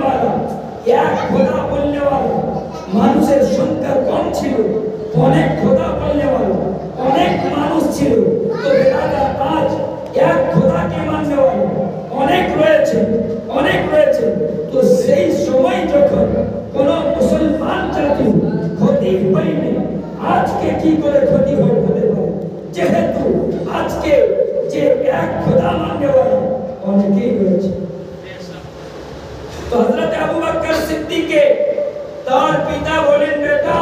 वाला, एक खुदा बोलने वाला মানুষের সংখ্যা কম ছিল, অনেক খোদা বলने वाला অনেক মানুষ ছিল। তো বেরাদার আজ এক খোদাকে মানने वाला অনেক রয়েছে, অনেক রয়েছে। তো সেই সময় যখন কোন মুসলমান জাতি ক্ষতি হয়নি, আজকে কি করে ক্ষতি হতে পারে? যেহেতু আজকে যে এক খোদা মানने वाला অনেকেই রয়েছে। तो हजरत अबू बकर सिद्दीक के तार पिता बोले, बेटा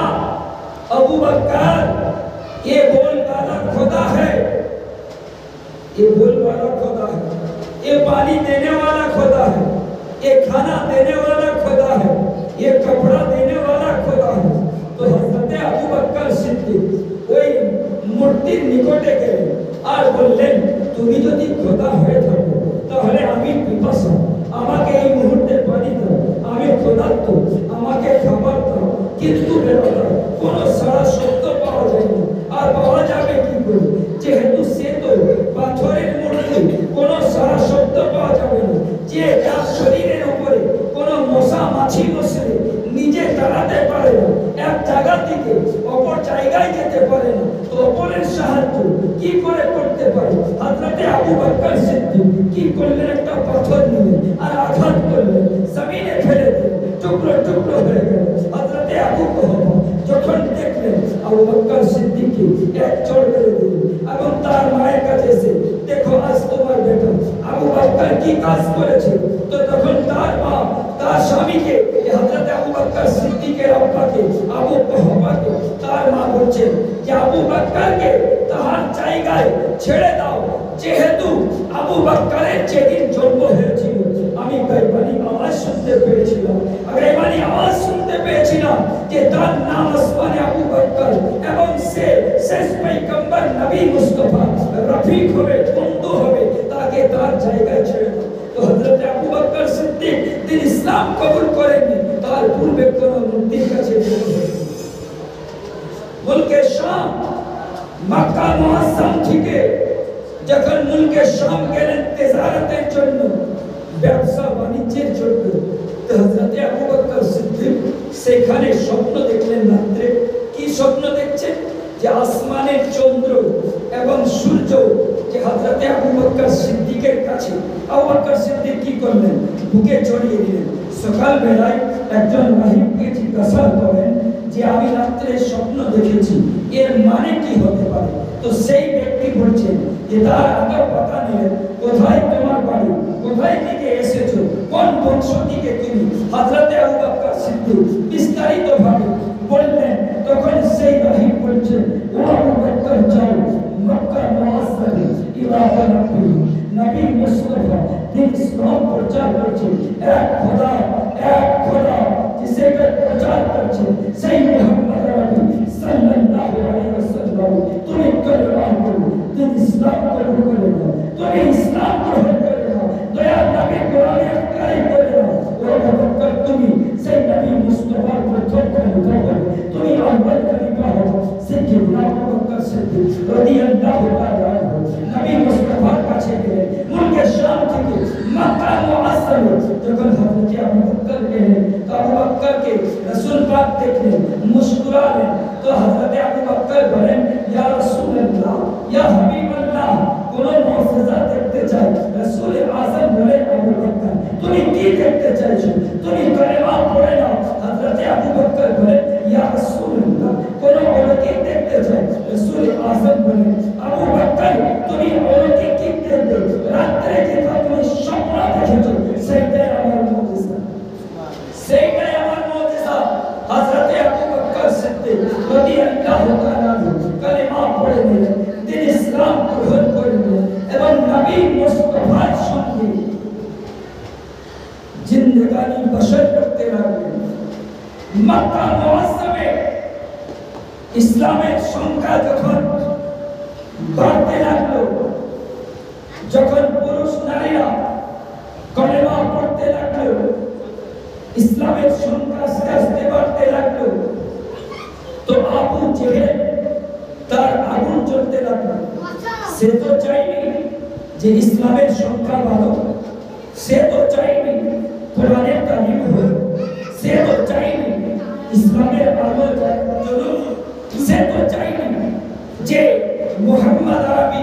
अबू बकर ये बोल वाला खुदा है, ये बोल वाला खुदा है, ये पानी देने वाला खुदा है, ये खाना देने वाला खुदा है, ये कपड़ा देने वाला खुदा है। तो हजरत अबू बकर सिद्दीक ওই মূর্তির নিকটে গেলেন আর বললেন, তুমি যদি খোদা হয়ে থাকো তাহলে আমি পিপাসা, আমাকে এই মুহূর্তে পানি দাও, আমি ক্ষুধার্ত, আমাকে খাবার দাও। কিন্তু বেরোলো কোনো সারা শব্দ পাওয়া যায়নি। আর পাওয়া যাবে কি করে, যেহেতু সে তো পাথরের মূর্তি, কোনো সারা শব্দ পাওয়া যাবে না। যে তার শরীরের উপরে কোনো মশা মাছি বসলে নিজে দাঁড়াতে পারে না, এক জায়গা থেকে অপর জায়গায় যেতে পারে না, তো অপরের সাহায্য কি করে করতে পারে? হযরত আবু বকর সিদ্দিক কি করলেন? একটা পাথর নিলেন আর আঘাত করলেন, জমিনে ফেলে দিলেন, টুকরো টুকরো হয়ে গেল। হযরত আবু বকর যখন দেখলেন আবু বকর সিদ্দিককে এক চড় মেরে দিলেন এবং তার মায়ের কাছে এসে, দেখো আজ তোমার বেটা আবু বকর কি কাজ করেছে। তো তখন তার মা তার স্বামীকে, হযরত আবু বকর সিদ্দিকের আব্বাকে আবু কুহাফাকে তার মা বলছেন যে আবু বকরকে তার জায়গায় ছেড়ে দাও, যেহেতু আবু বকরের যেদিন জন্ম হয়েছিল আমি গায়বানি আওয়াজ শুনতে পেয়েছিলাম, গায়বানি আওয়াজ শুনতে পেয়েছিলাম যে তার নাম আসমানে আবু বকর এবং সে শেষ পয়গম্বর নবী মুস্তাফা রফিক হবে, বন্ধু হবে, তাকে তার জায়গায় ছেড়ে দাও। তো হযরত আবু বকর সিদ্দিক তিনি ইসলাম কবুল করেননি, তার পূর্বে কোন মূর্তির কাছে মুলকে শাম মক্কা মুআজ্জাম থেকে যখন মুলকে শাম গেলেন তিজারতের জন্য, ব্যবসা বাণিজ্যের জন্য, তো হযরত আবু বকর সিদ্দিক সেখানে স্বপ্ন দেখলেন। রাত্রে কি স্বপ্ন দেখছেন? যে আসমানের চন্দ্র এবং সূর্য যে হযরত আবু বকর সিদ্দিকের কাছে, আবু বকর সিদ্দিক কি করলেন? বুকে চড়িয়ে দিলেন। সকাল বেলায় একজন রাহিবকে জিজ্ঞাসা করেন যে আমি রাত্রে স্বপ্ন দেখেছি, এর মানে কি হতে পারে? তো সেই ব্যক্তি বলছেন যে তার আগে কথা নিলেন, কোথায় তোমার বাড়ি, কোথায় থেকে এসেছো, কোন বংশ থেকে তুমি? হযরত আবু বকর সিদ্দিক বিস্তারিত ভাবে বললেন। তখন সেই রাহিব বলছেন, ও আবু বকর যাও মক্কা মুআজ্জামে ইলাহা নবী নবী মুস্তাফা দিন ইসলাম প্রচার করছে, এক খোদা जिसे प्रचार करছে সেই মুহাম্মদ নবী সাল্লাল্লাহু আলাইহি ওয়াসাল্লাম। তুমি কলমা পড়ো, তুমি ইসলাম কবুল করে নাও, তুমি ইসলাম গ্রহণ করে নাও, দয়ার নবী কোরআনে আকাই করে নাও। ও আবু বকর তুমি সেই নবী মুস্তাফার প্রথম খলিফা হবে, তুমি আউয়াল খলিফা হবে। সাইয়্যিদনা আবু বকর সিদ্দিক রাদিয়াল্লাহু তাআলা আনহু নবী মুস্তাফার কাছে গেলেন মুলকে শাম থেকে মক্কা মুআজ্জামে। যখন হযরত আবু বকর গেলেন তো আবু বকর के रसूल पाक देखने मुस्कुराने, तो हजरत अबू बकर बोलें, या रसूल अल्लाह या हबीब अल्लाह, कोनो मौजज़ा देखते चाहे? रसूल आज़म बोले, अबू बकर तुम्हें की देखते चाहे? तुम्हें कलेमा पढ़े ना? हजरत अबू बकर बोले, या रसूल अल्लाह कोनो औरतें देखते चाहे? रसूल आज़म बोले, अबू बकर तुम्हें औरतें की देखते? रात्रे के था तुम्हें स्वप्न देखे तो সেইটাই আমার মুজিজা, সেইটাই আমার মুজিজা। হযরত আবু বকর সিদ্দিক রাদিয়াল্লাহু তাআলা কালেমা পড়ে নিলেন, তিনি ইসলাম গ্রহণ করলেন এবং নবী মুস্তাফার সঙ্গে জিন্দেগানি বসর করতে লাগলেন। মক্কা মুআজ্জামে ইসলামের সংখ্যা যখন বাড়তে লাগলো, যখন পুরুষ নারীরা কলেমা পড়তে লাগলো, ইসলামের সংখ্যা আস্তে আস্তে বাড়তে লাগলো, তো আবু জেহেল তার আগুন জ্বলতে লাগলো। সে তো চাইনি যে ইসলামের সংখ্যা বাড়ুক, সে তো চাইনি কোরআনের তালিম হোক, সে তো চাইনি ইসলামের আলো চলুক, সে তো চাইনি যে মুহাম্মদ আরবি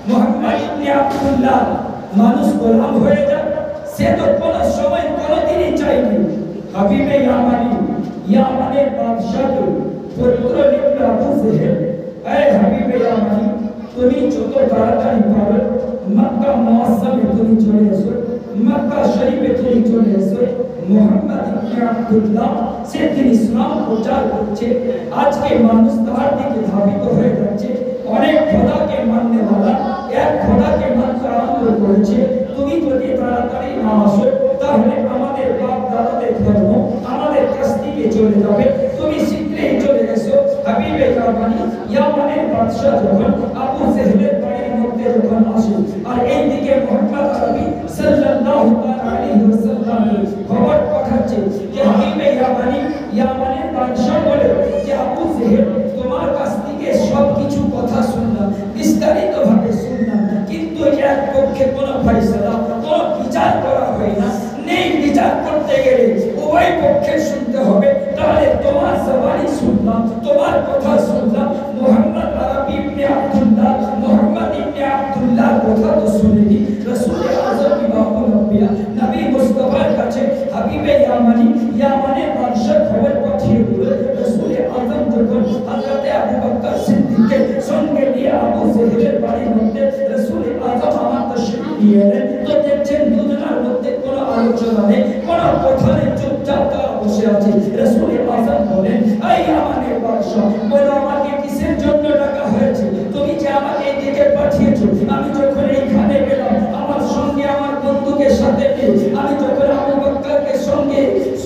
মুহাম্মদ ইবনে আব্দুল্লাহ মানুষ গোলাম হয়ে যাক, সে তো কোনো সময় কোনোদিনই চাইনি হাবিবে ইয়ামানি ইয়ামানের বাদশাকে পুত্র লিখল আবু জেহেল, এই হাবিবে ইয়ামানি তুমি যত তাড়াতাড়ি পারো মক্কা মুআজ্জামে তুমি চলে এসো, মক্কা শরীফে তুমি চলে এসো। মুহাম্মদ ইবনে আব্দুল্লাহ সে দিন ইসলাম প্রচার করছে, আজকে মানুষ তার দিকে ধাবিত হয়ে যাচ্ছে, অনেক খোদাকে মাননে वाला এক খোদাকে মানতে আরম্ভ করেছে। তুমি যদি তাড়াতাড়ি না আসো তাহলে আমাদের বাপ দাদাদের ধর্ম আমাদের কাছ থেকে চলে যাবে, তুমি শীঘ্রই চলে এসো। হাবিবে ইয়ামানি ইয়ামানের বাদশা যখন আবু জেহেলের বাড়ির মধ্যে যখন আসে, আর এইদিকে মুহাম্মদ আরবি সাল্লাল্লাহু আলাইহি ওয়াসাল্লাম খবর পাঠাচ্ছে যে হাবিবে ইয়ামানি ইয়ামানের বাদশা বলে যে আবু জেহেল তোমার কাছ থেকে সবকিছু কথা শুনলাম, বিস্তারিত ভাবে শুনলাম, কিন্তু এক পক্ষে কোনো ফয়সালা কোনো বিচার করা হয় না, নেই বিচার করতে গেলে উভয় পক্ষে শুনতে হবে, তাহলে তোমার জবানি শুনলাম, তোমার কথা শুনলাম, মুহাম্মদ আরবি ইবনে আব্দুল্লাহ মুহাম্মদ ইবনে আব্দুল্লাহর কথা তো শুনিনি। রাসূল আযম ইমামুল আম্বিয়া নবী মুস্তাফার কাছে হাবিবে ইয়ামানি ইয়ামানের বাদশা খবর পাঠিয়ে দিল। রাসূল আযম যখন হযরত আবু বকর সিদ্দিককে সঙ্গে নিয়ে আবু জেহেলের বাড়ির মধ্যে রাসূল আযম আমার তশরীফ নিয়ে এলেন, তো দেখছেন দুজনের মধ্যে কোনো আলোচনা নেই, কোনো কথা নেই, চুপচাপ তারা বসে আছে। রাসূল আযম বলেন, এই ইয়ামানের বাদশা বলো আমাকে কিসের জন্য ডাকা হয়েছে, তুমি যে আমাকে এদিকে পাঠিয়েছো, আমি যখন এইখানে গেলাম আমার সঙ্গে আমার বন্ধুকে সাথে নিয়ে আমি যখন আবু বকরকে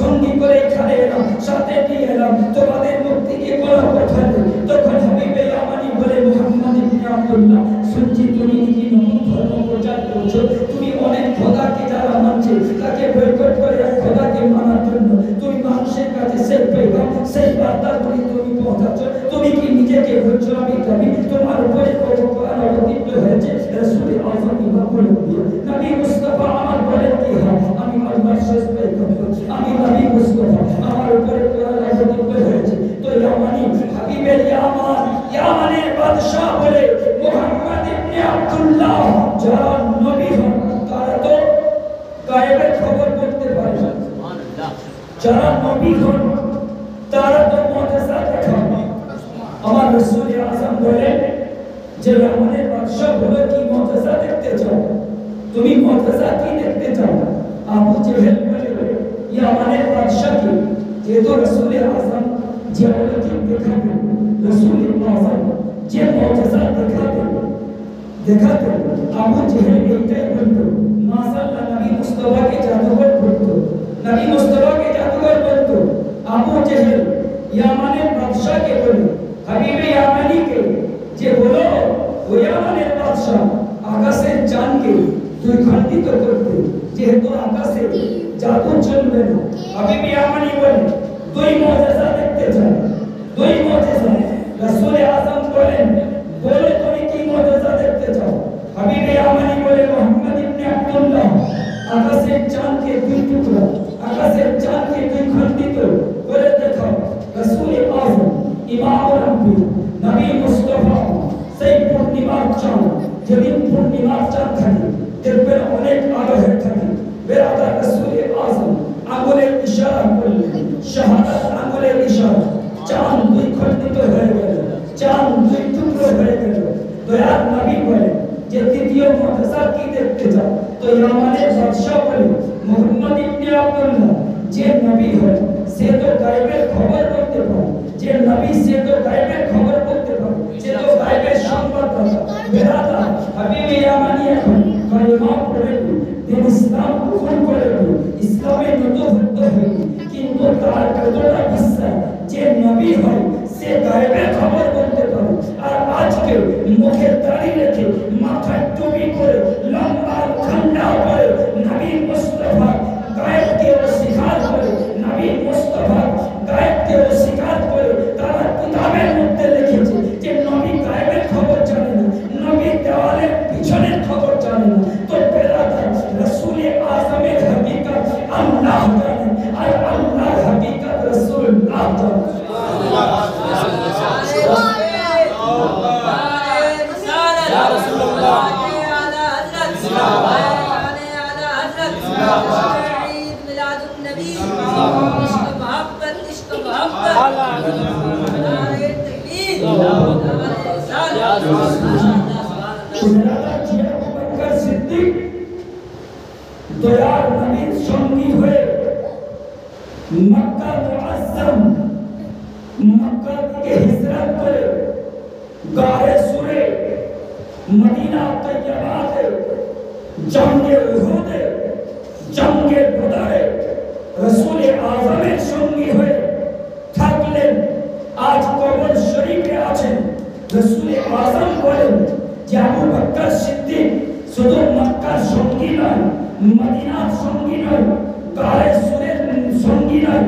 সঙ্গী করে এখানে এলাম, সাথে নিয়ে এলাম, তোমাদের মুখ থেকে কোনো কথা নেই। তখন হাবিবে ইয়ামানি বলে, মুহাম্মদ ইবনে আব্দুল্লাহ শুনছি তুমি নাকি নতুন ধর্ম প্রচার করছো, তুমি অনেক খোদাকে যারা মানছে তাকে বয়কট করে এক খোদাকে মানার জন্য তুমি মানুষের কাছে সেই পেগাম সেই বার্তাগুলি তুমি পৌঁছাচ্ছ, তুমি কি নিজেকে বলছো আমি কবি, তোমার উপরে কোরআন অবতীর্ণ হয়েছে। রাসূল আযম ইমামুল আম্বিয়া নবী মুস্তাফা আমার বলেন কি হয়, আমি আল্লাহর শেষ পেগাম, আমি নবী মুস্তাফা, আমার উপরে কোরআন অবতীর্ণ হয়েছে। তো ইয়ামানি হাবিবে ইয়ামানের বাদশা বলে, মুহাম্মদ ইবনে আব্দুল্লাহ যারা নবী হন তারা তো গায়েবের খবর বলতে পারে না, যারা নবী হন তারা তো মুআজিজা দেখান। আমার রাসূল আযম বলেন যে ইয়ামানের বাদশা বলে কি মুআজিজা দেখতে চাও, তুমি মুআজিজা কি দেখতে চাও? আবু জেহেল বলে ইয়ামানের বাদশাকে যেহেতু রাসূল আযম যে অলৌকিক দেখাবেন, রাসূল আযম যে মুআজিজা দেখাতেন আবু জেহেল এইটাই বলতো মাশাআল্লাহ নবী মুস্তাফাকে জাদুঘর বলতো, নবী মুস্তাফাকে জাদুঘর বলতো। আবু জেহেল ইয়ামানের বাদশাকে বলে হাবিবে ইয়ামানিকে যে বলো ও ইয়ামানের বাদশা আকাশের চাঁদকে দুই খণ্ডিত করতে, যেহেতু আকাশে জাদু চলবে না। হাবিবে ইয়ামানি বলে দুই মুআজিজা দেখতে চাই, দুই মুআজিজা। রাসূল আযম বলেন বলে তুমি কি মুআজিজা দেখতে চাও? হাবিবে ইয়ামানি বলে, মুহাম্মদ ইবনে আব্দুল্লাহ আকাশের চাঁদকে দুই টুকরা, আকাশের চাঁদকে দুই খণ্ডিত করে দেখাও। রাসূল আযম ইমামুল আম্বিয়া নবী মুস্তাফা সেই পূর্ণিমার চাঁদ, যেদিন পূর্ণিমার চাঁদ থাকে দেখবেন অনেক আলো হয়ে থাকে, বেরাদার রাসূল আযম আঙ্গুলের ইশারা করলেন, শাহাদাত আঙ্গুলের ইশারা, চাঁদ দুই খণ্ডিত হয়ে গেল, চাঁদ দুই টুকরো হয়ে গেল। দয়ার নবী বলেন যে দ্বিতীয় মুআজিজা কি দেখতে চাও? তো ইয়ামানের বাদশা বলে, মুহাম্মদ ইবনে আব্দুল্লাহ যে নবী হয় সে তো গায়বের খবর বলতে পারে, যে নবী সে তো গায়বের খবর বলতে পারে, সে তো গায়বের সংবাদদাতা। বেরাদার হাবিবে ইয়ামানি এখন কালিমা পড়ে দিন ইসলাম কবুল করে ইসলামে নতভুক্ত হয়ে, কিন্তু তার কতটা বিশ্বাস যে নবী হয় সে গায়বের খবর বলতে পারে। আর আজকে মুখে দাড়ি রেখে মাথায় টুপি করে লম্বা ঠান্ডা করে নবী মুস্তাফা গায়বকে অস্বীকার করে, নবী মুস্তাফা গায়বকে অস্বীকার করে তারা কিতাবের মধ্যে লিখে नबी इश्क मोहब्बत नारे तकबीर नारे बकर सिद्दीक दयाल नबीर সঙ্গী হয়ে মক্কা মুআজ্জম মক্কা থেকে হিজরত করে গায়ে সুরে মদিনা তৈয়বাতে জঙ্গে উহুদে জঙ্গে বদরে রাসূল আযমের সঙ্গী হয়ে থাকলেন। আজ কবর শরীফে আছেন। রাসূল আযম বলেন যে আবু বকর সিদ্দিক শুধু মক্কার সঙ্গী নয়, মদিনার সঙ্গী নয়, গায়ে সুরের সঙ্গী নয়,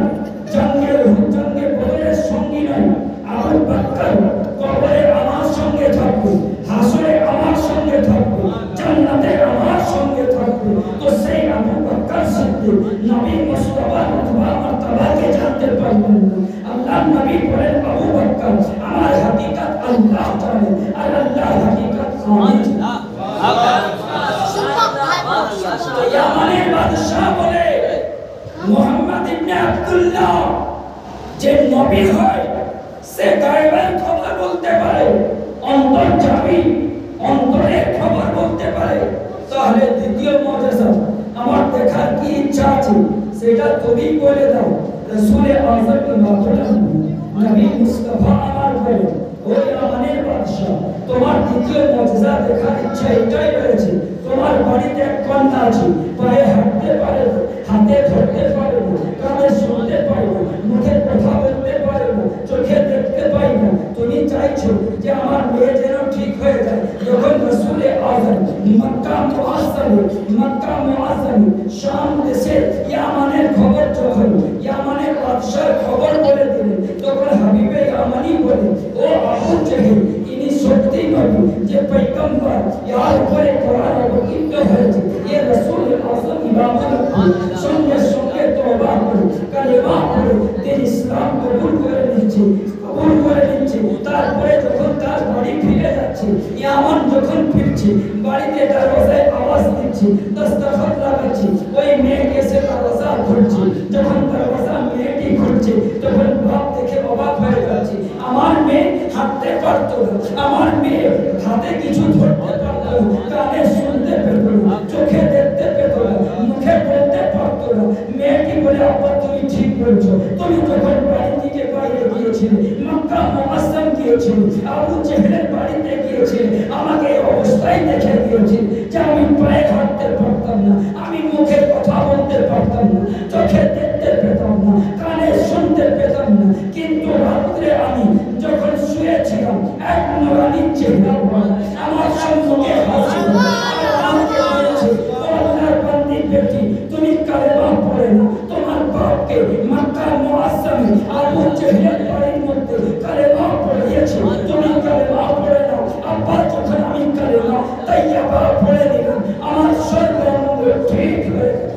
জঙ্গে উহুদ জঙ্গে বদরের সঙ্গী নয়, আবু বকর কবরে আমার সঙ্গে থাকবে, হাসরে আমার সঙ্গে থাকবে, জান্নাতে আমার সঙ্গে থাকবে। তো সেই আবু বকর সিদ্দিক নবী মুস্তাফার রুতবা মারতাবাকে জানতে পারলেন না। আল্লাহ নবী বলেন আবু বকর আমার হাকিকত আল্লাহ জানে আর আল্লাহ হাকিকত আমি জানি। তো ইয়ামানের বাদশা বলে মুহাম্মদ ইবনে আব্দুল্লাহ যে নবী হয় সে গায়েবের খবর বলতে পারে, অন্তর্যামী অন্তরের খবর বলতে পারে। তাহলে দ্বিতীয় মুজিজা আমার দেখার কি ইচ্ছা আছে সেটা তুমি বলে দাও। রাসূল আযম নবী মুস্তাফা আমার বলে ওই আমানের বাদশা তোমার দ্বিতীয় মুজিজা দেখার ইচ্ছা এটাই রয়েছে। তোমার বাড়িতে এক কন্যা আছে, পায়ে হাঁটতে পারে না, হাতে ধরতে পারে না, কানে শুনতে পারে না, মুখে কথা বলতে পারে না, চোখে দেখতে পাই না। তুমি চাইছো যে আমার মেয়ে যেন ঠিক হয়ে যায়। যখন রাসূল আযম মক্কা মুআজ্জমে শাম দেশে ইয়ামানের খবর যখন ইয়ামানের বাদশার খবর বলে দিলেন তখন হাবিবে ইয়ামানি বলে ও আবু জেহেল ইনি সত্যি নবী যে পয়গম্বর ইয়ার উপরে কোরআন অবতীর্ণ হয়েছে। এ রাসূল আযম ইমামুল সঙ্গে সঙ্গে তওবা করে কালেমা পড়ে তিনি ইসলাম কবুল করে নিচ্ছে। তারপরে যখন তার বাড়ি ফিরে যাচ্ছে, ইয়ামান যখন ফিরছে বাড়িতে দরজায় আওয়াজ দিচ্ছে, দস্তখত লাগাচ্ছে, ওই মেয়েকে সে দরজা খুলছে। যখন দরজা মেয়েটি খুলছে তখন বাপ দেখে অবাক হয়ে যাচ্ছে। আমার মেয়ে হাঁটতে পারতো না, আমার মেয়ে হাতে কিছু ধরতে পারতো না, কানে শুনতে পেত না, চোখে দেখতে পেত না, মুখে বলতে পারতো না। মেয়েটি বলে আব্বা তুমি ঠিক বলছো, তুমি যখন বাড়ি থেকে বাইরে গিয়েছিলে মক্কা মুআজ্জম গিয়েছিলে আবু জেহেলের বাড়িতে গিয়েছিলে আমাকে এই অবস্থায় দেখে গিয়েছিলে যে আমি পায়ে হাঁটতে পারতাম না, আমি মুখে কথা বলতে পারতাম না, চোখে দেখতে পেতাম না, কানে শুনতে পেতাম না। কিন্তু রাত্রে আমি যখন শুয়েছিলাম এক নুরানি চেহারা আমার সম্মুখে হাসিল। আমাকে বলেছে আল্লাহর বান্দি বেটি তুমি কালেমা পড়ে না, তোমার বাপকে মক্কা মুআজ্জমে আবু জেহেলের বাড়ির মধ্যে কালেমা পড়িয়েছে, তুমি কালেমা পড়ে নাও। আব্বা যখন আমি কালেমা তাইয়্যিবা পড়ে দিলাম আমার সর্বঙ্গ ঠিক হয়ে গেল।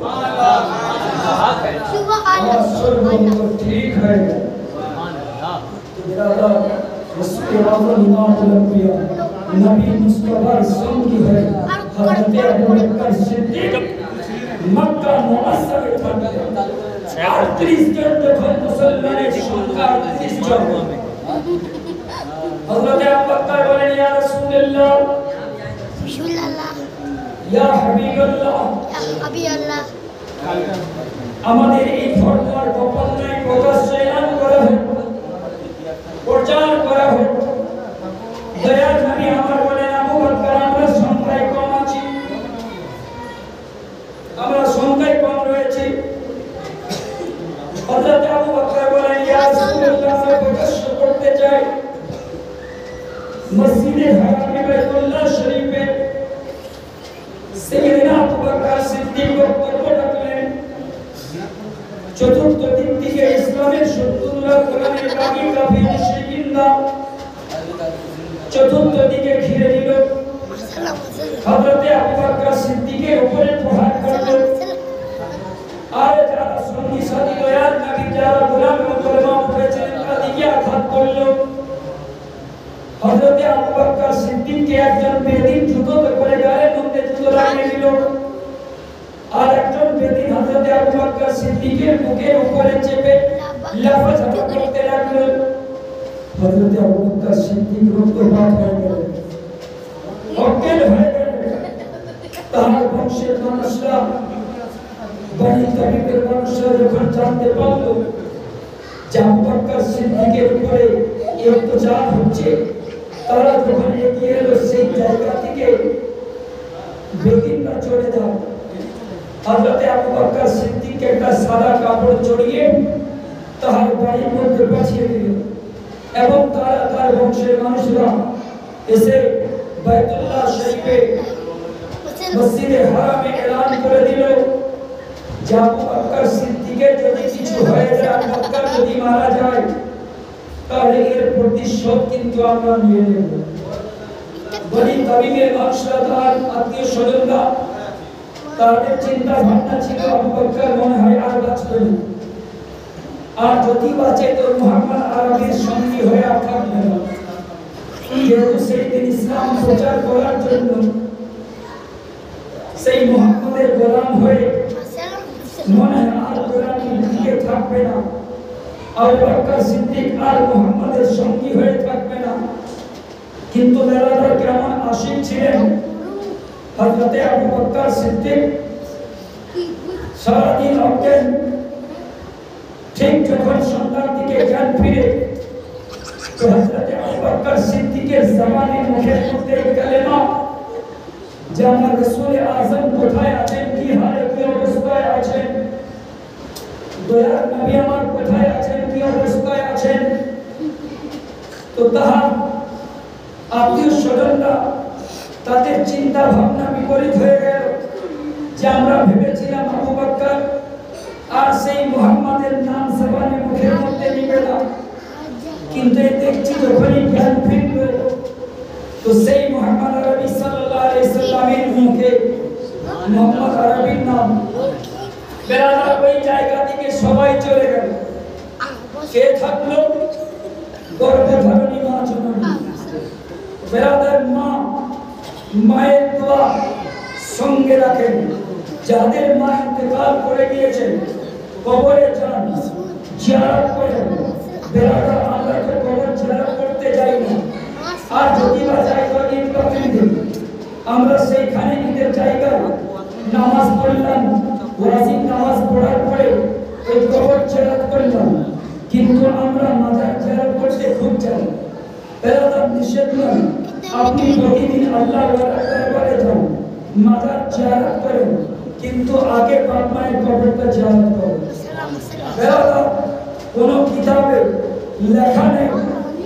আমার সর্বঙ্গ ঠিক হয়ে গেল। রাসূল আযম ইমামুল আম্বিয়া নবী মুস্তাফার সঙ্গী হয়ে হযরত আবু বকর সিদ্দিক মক্কা মুআজ্জমে থাকতেন। 38 জন যখন মুসলমানের সংখ্যা 38 জন হযরত আবু বকর বলেন ইয়া রাসূলুল্লাহ বিসমিল্লাহ ইয়া হাবিবাল্লাহ ইয়া হাবিবাল্লাহ আমাদের এই ধর্মের গোপন নয় প্রকাশ্যে এলান করা হোক, প্রচার করা হোক। দয়াল নবী আমার বলেন আবু বকর আমরা সংখ্যায় কম আছি, আমরা সংখ্যায় কম রয়েছে। হযরত আবু বকর বলেন ইয়া রাসূলুল্লাহ আমরা প্রকাশ্য করতে চাই মসজিদে হারামে বাইতুল্লাহ শরীফে। সাইয়েদনা আবু বকর সিদ্দিক বক্তব্য রাখলেন। চতুর্থ দিক থেকে ইসলামের শত্রুরা কোরআনের বাগি কাফির মুশরিকিনরা চতুর্থ দিকে ঘিরে নিল। হযরত আবু বকর সিদ্দিকের উপরে প্রহার করল। আর যারা সঙ্গী সাথী দয়াল নবী যারা গোলাম মুসলমান হয়েছিলেন তাদেরকে আঘাত করল। হযরত আবু বকর সিদ্দিককে একজন বেদিন জুতো করে গায়ের মধ্যে জুতো লাগিয়ে দিল, আর একজন বেদিন হযরত আবু বকর বকর সিদ্দিকের মুখের উপরে চেপে লাফাঝাফা করতে লাগলো। হযরত আবু বকর সিদ্দিক রক্তপাত হয়ে গেলেন, অজ্ঞান হয়ে গেলেন। তার বংশের মানুষরা, বনি তামিমের মানুষরা যখন জানতে পারল যে আবু বকর সিদ্দিকের উপরে অত্যাচার হচ্ছে, তারা যখন এগিয়ে এলো সেই জায়গা থেকে বেদিনরা চলে যান। হযরত আবু বকর সিদ্দিককে একটা সাদা কাপড় জড়িয়ে তার বাড়ির মধ্যে পাঠিয়ে দিল এবং তার বংশের মানুষরা এসে বাইতুল্লাহ শরীফে মসজিদে হারামে এলান করে দিল যে আবু বকর সিদ্দিকের যদি কিছু হয়ে যায়, আবু বকর যদি মারা যায়, তাহলে এর প্রতিশোধ কিন্তু আমরা নিয়ে নেব। বনি তামিমের মানুষরা, তার আত্মীয় স্বজনরা, তাদের চিন্তা ভাবনা ছিল আবু বকর মনে হয় আর বাঁচবে না, আর যদি বাঁচে তো মুহাম্মদ আরবের সঙ্গী হয়ে আর থাকবে না। যেহেতু সেই দিন ইসলাম প্রচার করার জন্য সেই মুহাম্মদের গোলাম হয়ে মনে হয় আর গোলামি টিকে থাকবে না, আবু বকর সিদ্দিক আর মুহাম্মদের সঙ্গী হয়ে থাকবে না। কিন্তু বেলাদার কেমন আশিক ছিলেন হযরত আবু বকর সিদ্দিক, সারাদিন অজ্ঞান। ঠিক যখন সন্ধ্যার দিকে জ্ঞান ফিরে, তো হযরত আবু বকর সিদ্দিকের জবানে মুখের মধ্যে কালেমা যে আমার রাসূল আযম কোথায় আছেন, কি হালে কি অবস্থায় আছেন, দয়ার নবী আমার কোথায় আছেন, কি অবস্থায় আছেন। তো তাহার আত্মীয় স্বজনরা, তাদের চিন্তা ভাবনা বিপরীত হয়ে গেল যে আমরা ভেবেছিলাম আবু বকর আর সেই মুহাম্মাদের নাম জবানে মুখের মধ্যে নিবে না, কিন্তু এই দেখছি যখনই জ্ঞান ফিরল তো সেই মুহাম্মদ আরবি সাল্লাল্লাহু আলাইহি সাল্লামের মুখে মুহাম্মদ আরবির নাম। বেলাদার ওই জায়গা থেকে সবাই চলে গেল। কে থাকলো? গর্ভধারিণী মা জননী। বেলাদার মা, মায়ের দোয়া সঙ্গে রাখেন। যাদের মা ইন্তেকাল করে গিয়েছেন কবরে যান, জিয়ারত করেন। বেলাদার আমরা তো কবর জিয়ারত করতে যাই না, আর যদি বা যাই তো ঈদ করতে দিন, আমরা সেইখানে ঈদের জায়গায় নামাজ পড়লাম, ওয়াজিব নামাজ পড়ার পরে ওই কবর জিয়ারত করলাম, কিন্তু আমরা মাজার জিয়ারত করতে খুব চাই। বেলাদার নিষেধ নয়, আপনি প্রতিদিন আল্লাহ দরবারে যান, মাজার জিয়ারত করেন, কিন্তু আগে বাপ মায়ের কবরটা জিয়ারত করুন। বেলাদার কোন কিতাবে লেখা নেই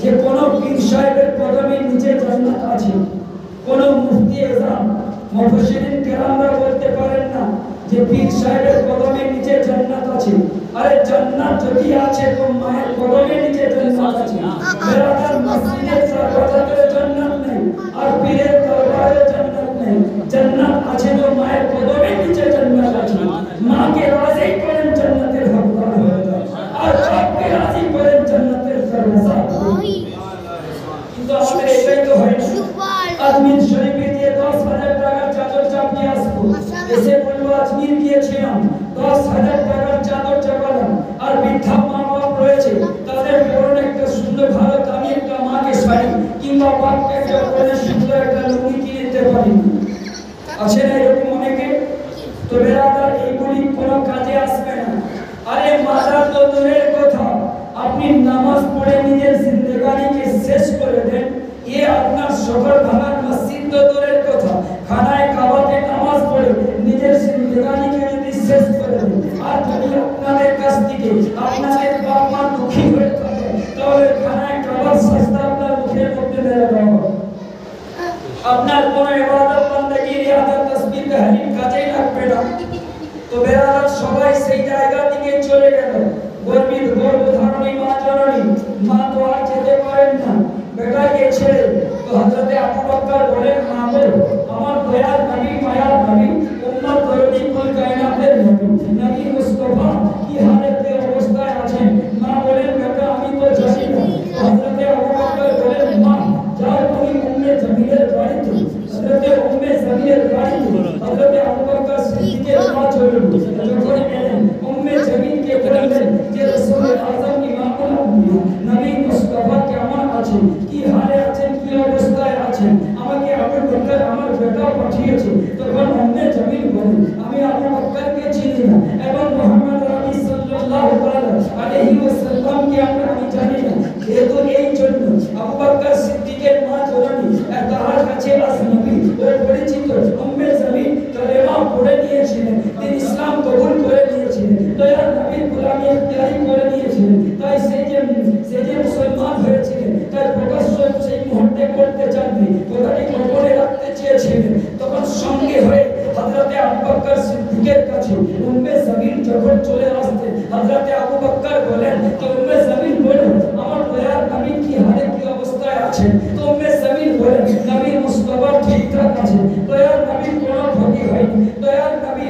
যে কোন পীর সাহেবের কদমের নিচে জান্নাত আছে। কোন মুফতি আযম মুফাসসিরিন কেরামরা বলতে পারেন না যে পীর সাহেবের কদমের নিচে জান্নাত আছে। আরে জান্নাত যদি আছে তো মায়ের কদমের নিচে জান্নাত আছে। বেলাদার মসজিদের দরজাতে জান্নাত নেই, আর পীরের দরবারে জান্নাত নেই। জান্নাত আছে তো মায়ের কদমের নিচে জান্নাত আছে। মাকে রাজি করেন জান্নাতের হকদার হয়ে যায়, আর বাপকে রাজি করেন জান্নাতের দরজা। কিন্তু আমাদের এটাই তো হয় না। আজমির শরীফে দিয়ে 10,000 টাকার চাদর চাপিয়ে আসবো, এসে বলবো আজমির গিয়েছিলাম, 10,000 টাকার চাদর চাপালাম, আর বৃদ্ধা মা বাপ রয়েছে, তাদের পরনে একটা সুন্দর ভালো দামি একটা মাকে শাড়ি কিংবা বাপকে একটা পরনে সুন্দর একটা লুঙ্গি কিনে দিতে পারি। আছে না এরকম অনেকে? তো বেলাদার এইগুলি কোনো কাজে আসবে না। আরে মাজার তো দূরের কথা, আপনি নামাজ পড়ে নিজের জিন্দেগানিকে শেষ করে দেন, এ আপনার শহর ভাঙার মসজিদ তো দূরের কথা, খানায় কাবাতে নামাজ পড়ে নিজের জিন্দেগানিকে যদি শেষ করে দেন, আর যদি আপনাদের কাছ থেকে আপনাদের বাপ মা দুঃখী হয়ে থাকে, তাহলে খানায় কাবার সাজদা আপনার মুখের মধ্যে মেরে দেওয়া হবে। আপনার কোনো ইবাদত বন্দেগী রিয়াদত তাসবিহ তাহলিল কাজেই লাগবে না। তো বেলাদার সবাই সেই জায়গা থেকে চলে গেল। গর্ভধারিণী মা জননী, মা তো আর যেতে পারেন না বেটাকে ছেড়ে। তো হযরত আবু বকর বলেন, মা গো, আমার দয়ার নবী, মায়ার নবী, উম্মত দরদি কুল কায়নাতের নবী, নবী মুস্তাফা কি হালতে অবস্থায় আছেন? মা বলেন, বেটা আমি তো জানি না। হযরত আবু বকর বলেন, মা যাও তুমি উম্মে জামিলের বাড়িতে। হযরত উম্মে জামিলের বাড়িতে হযরত আবু বকর সিদ্দিকের মা চললেন। যখন এলেন দয়াল নবীর গোলামি ইখতিয়ারি করে নিয়েছিলেন, তাই সেই যে মুসলমান হয়েছিলেন তার প্রকাশ্য সেই মুহূর্তে করতে চাননি, কথাটি গোপনে রাখতে চেয়েছিলেন। তখন সঙ্গে হয়ে হযরতে আবু বকর সিদ্দিকের কাছে উম্মে জামিল যখন চলে আসতেন, হযরতে আবু বকর বলেন যে উম্মে জামিল বলো আমার দয়াল নবী কি হালে কি অবস্থায় আছেন। তো উম্মে জামিল বলেন নবী মুস্তাফা ঠিকঠাক আছে, দয়াল নবীর কোনো ক্ষতি হয়নি, দয়াল নবী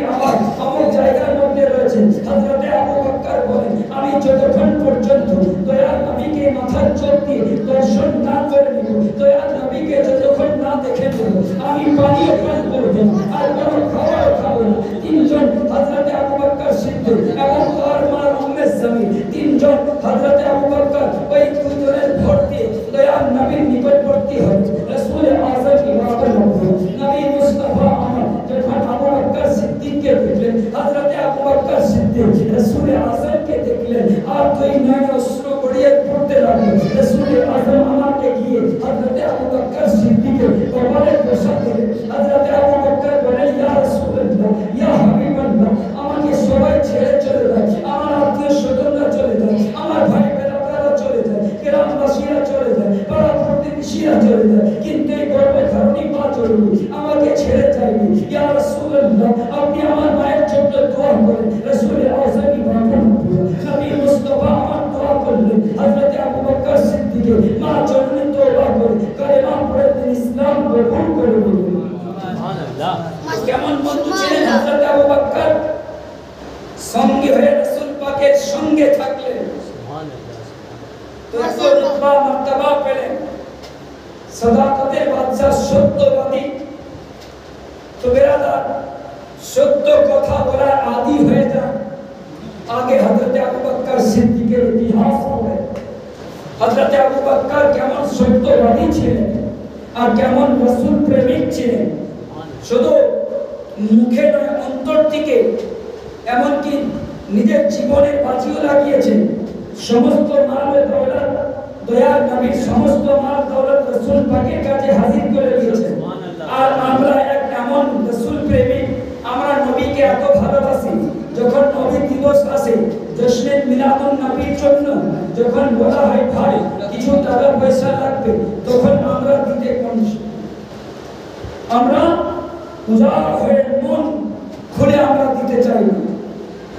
আমার জায়গার মধ্যে রয়েছেন। হযরতে আবু বকর বলেন আমি যতক্ষণ পর্যন্ত দয়াল নবীকে মাথার চোখ দিয়ে দর্শন না করে নিব, দয়াল নবীকে যতক্ষণ না দেখে নেব, আমি পানিও পান করব আর কোনো খাবারও খাবো না। তিনজন হযরতে আবু বকর সিদ্দিক এবং তার মা উম্মে জামিল, তিনজন হযরতে আবু বকর ওই দুজনের ভোট দিয়ে দয়াল নবীর নিকটবর্তী হয়। রাসূল আযম ইমামে নবী মুস্তাফা আমার যখন আবু বকর সিদ্দিককে দেখলেন, হযরতে আবু বকর সিদ্দিক রাসূল আযমকে দেখলেন আর দুই নয়ন অশ্রু গড়িয়ে পড়তে লাগলেন। রাসূল আযম আমাকে গিয়ে হযরতে আবু বকর সিদ্দিকের কপালে বসা দিলেন। হযরতে আবু বকর বলেন ইয়া রাসূলুল্লাহ ইয়া হাবিবাল্লাহ, আমাকে সবাই ছেড়ে চলে যায়, আমার আত্মীয় স্বজনরা চলে যায়, আমার ভাই বেরাদাররা চলে যায়, গ্রামবাসীরা চলে যায়, পাড়া প্রতিবেশীরা চলে যায়, কিন্তু এই গর্ভধারিণী মা চলবে আমাকে ছেড়ে যায়নি। ইয়া রাসূলুল্লাহ আপনি আমার মায়ের জন্য দোয়া করেন। রাসূল আযম ইমামে নবী মুস্তাফা আমার দোয়া করলেন। হযরতে আবু বকর সিদ্দিকের মা জননী তওবা করে কালেমা পড়ে তিনি ইসলাম কবুল করে নিলেন। সুবহানাল্লাহ। কেমন বন্ধু ছিলেন হযরতে আবু বকর, সঙ্গে হয়ে রাসূল পাকের সঙ্গে থাকলেন। সুবহানাল্লাহ। তো এত রুতবা মার্তবা পেলেন, সাদাকাতের বাদশা, সত্যবাদী। তো বেরাদার সত্য কথা বলার আদি হয়ে যায়। আগে হযরতে আবু বকর সিদ্দিকের ইতিহাস পড়ে হযরতে আবু বকর কেমন সত্যবাদী ছিলেন আর কেমন রাসূল প্রেমিক ছিলেন। শুধু মুখে নয় অন্তর থেকে, এমনকি নিজের জীবনের বাজিও লাগিয়েছেন। সমস্ত মাল দৌলত দয়াল নবীর সমস্ত মাল দৌলত রাসূল পাকের কাছে হাজির করে দিয়েছেন। আর আমরা এক এমন রাসূল প্রেমিক, আমরা নবীকে এত ভালোবাসি, যখন নবী দিবস আসে জশ্নে মিলাদুন নবীর জন্য যখন বলা হয় ভাই কিছু টাকা পয়সা লাগবে, তখন আমরা দিতে কনসি, আমরা উজাড় হয়ে মন খুলে আমরা দিতে চাই,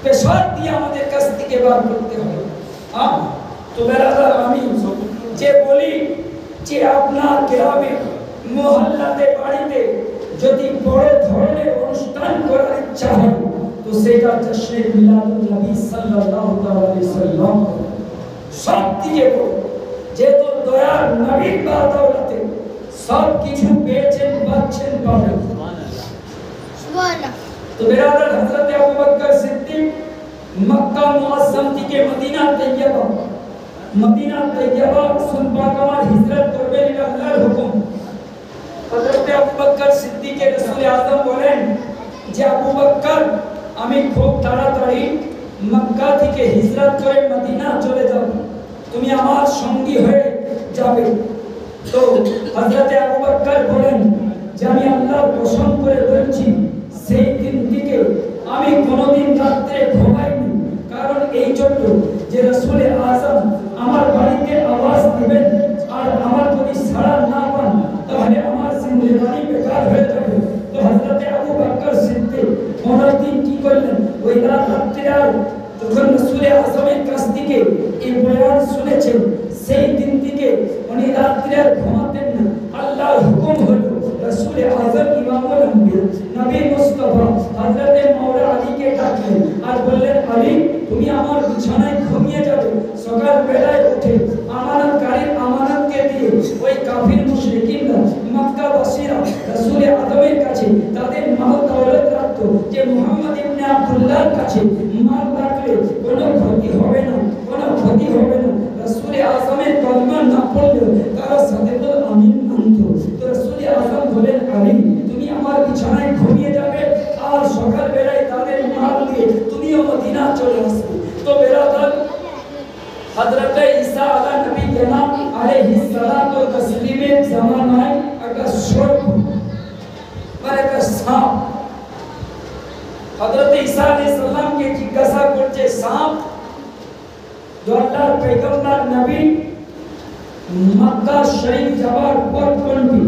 পেশার দিয়ে আমাদের কাছ থেকে বার করতে হবে। তো বেরাদার আমি যে বলি যে আপনার গ্রামে মহল্লাতে বাড়িতে যদি বড় ধরনের অনুষ্ঠান করার ইচ্ছা হয় তো সেটা জশ্নে মিলাদুন নবী সাল্লাল্লাহু আলাইহি সাল্লাম সব দিয়ে বড়, যেহেতু দয়ার নবীর বাদৌলতে সব কিছু পেয়েছেন, পাচ্ছেন, পাবেন। সুবহানাল্লাহ। তো বেরাদার হযরতে আবু বকর সিদ্দিক মক্কা মুআজ্জম থেকে মদিনা তৈয়বা রাসূল পাক আমার হিজরত করবেন, এটা আল্লাহর হুকুম। হযরতে আবু বকর সিদ্দিকের রাসূল আযম বলেন যে আবু বকর আমি খুব তাড়াতাড়ি মক্কা থেকে হিজরত করে মদিনা চলে যাব, তুমি আমার সঙ্গী হয়ে যাবে। তো হযরতে আবু বকর বলেন যে আমি আল্লাহর কসম করে বলছি সেই দিন থেকে আমি কোনোদিন রাতে ঘুমাইনি, কারণ এই জন্য যে রাসূল আযম আমার বাড়িতে আওয়াজ দিবেন আর আমার যদি সাড়া না পান তাহলে আমার জিন্দেগানি বেকার হয়ে যাবে। তো হযরতে আবু বকর সিদ্দিক পরের দিন কি করলেন, ওই রাত্রে আর যখন রাসূল আযমের কাছ থেকে এই বয়ান শুনেছেন সেই দিন থেকে উনি রাত্রে আর ঘুমাতেন না। আল্লাহর হুকুম হলো রাসূল আযম ইমামুল আম্বিয়া নবী মুস্তাফা হযরতে মাওলা আলীকে ডাকলেন আর বললেন আলী তুমি আমার বিছানায় ঘুমিয়ে যাবে, সকাল বেলায় উঠে আমানতকারীর আমানতকে দিয়ে ওই কাফির মুশরিকিনরা মক্কাবাসীরা রাসূল আযমের কাছে তাদের মাল দৌলত রাখতো যে মুহাম্মদ ইবনে আব্দুল্লাহর কাছে মাল রাখলে কোনো ক্ষতি হবে না, কোনো ক্ষতি হবে না। রাসূল আযমের কলমা না পড়লেও তারা সাদেকুল আমিন মানত। তো রাসূল আযম বলেন আলী তুমি আমার বিছানায় ঘুমিয়ে যাবে আর সকাল বেলায় তাদের মাল দিয়ে তুমিও মদিনা চলে আসবে। তো বেরাদার হযরত ঈসা আলা নবী জানাব আলাইহিস সালাত ও তাসলিমের জামানায় একটা সর্প মানে একটা সাপ হযরত ঈসা আলাইহিস সালামকে জিজ্ঞাসা করছে সাপ जो अल्लाह पैगंबर नबी मक्का शरीफ যাওয়ার পথ কোনটি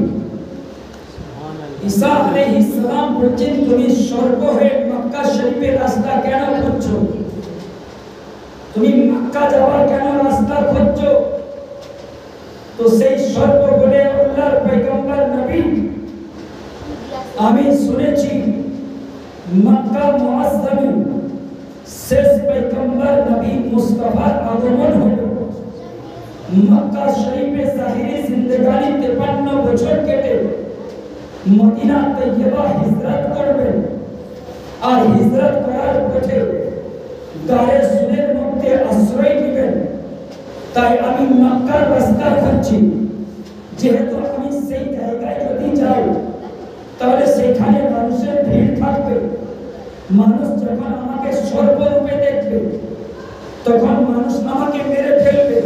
ঈসা আলাইহিস সালাম বলেন তুমি সর্ব হয়ে মক্কা শরীফের রাস্তা কেন খুঁজছো তুমি মক্কা যাওয়ার কেন রাস্তা খুঁজছো তো সেই সর্ব বলে আল্লাহর পয়গম্বর নবী আমি শুনেছি মক্কা মুআজ্জামে শেষ পয়গম্বর নবী মুস্তাফার আগমন হলো মক্কা শরীফে জাহিরি জিন্দেগানি 53 বছর কেটে মদিনা তৈয়বা হিজরত করবেন আর হিজরত করার পথে গায়ে সুরের মধ্যে আশ্রয় নেবেন তাই আমি মক্কার রাস্তা খুঁজছি যেহেতু আমি সেই জায়গায় যদি যাই তাহলে সেখানে মানুষের ভিড় থাকবে মানুষ যখন আমাকে সর্বরূপে দেখবে তখন মানুষ আমাকে মেরে ফেলবে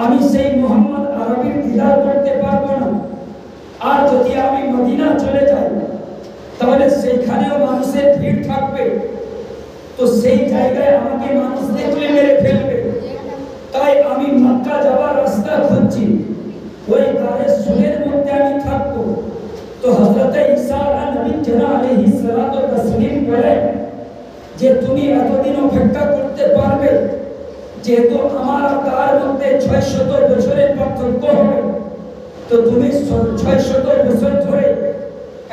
আমি সেই মোহাম্মদ আরবির দিদার করতে পারবো না আর যদি আমি মদিনা চলে যাই তাহলে সেখানেও মানুষের ভিড় থাকবে তো সেই জায়গায় আমাকে মানুষ দেখলে মেরে ফেলবে তাই আমি মক্কা যাওয়ার রাস্তা খুঁজছি ওই গায়ে সুরের মধ্যে আমি থাকবো তো হযরত ঈসা নবী আলাইহিস সালাতু ওয়াস সালাম বলেন যে তুমি এতদিন অপেক্ষা করতে পারবে যেহেতু আমার তার মধ্যে 600 বছরের পার্থক্য হবে তো তুমি 600 বছর ধরে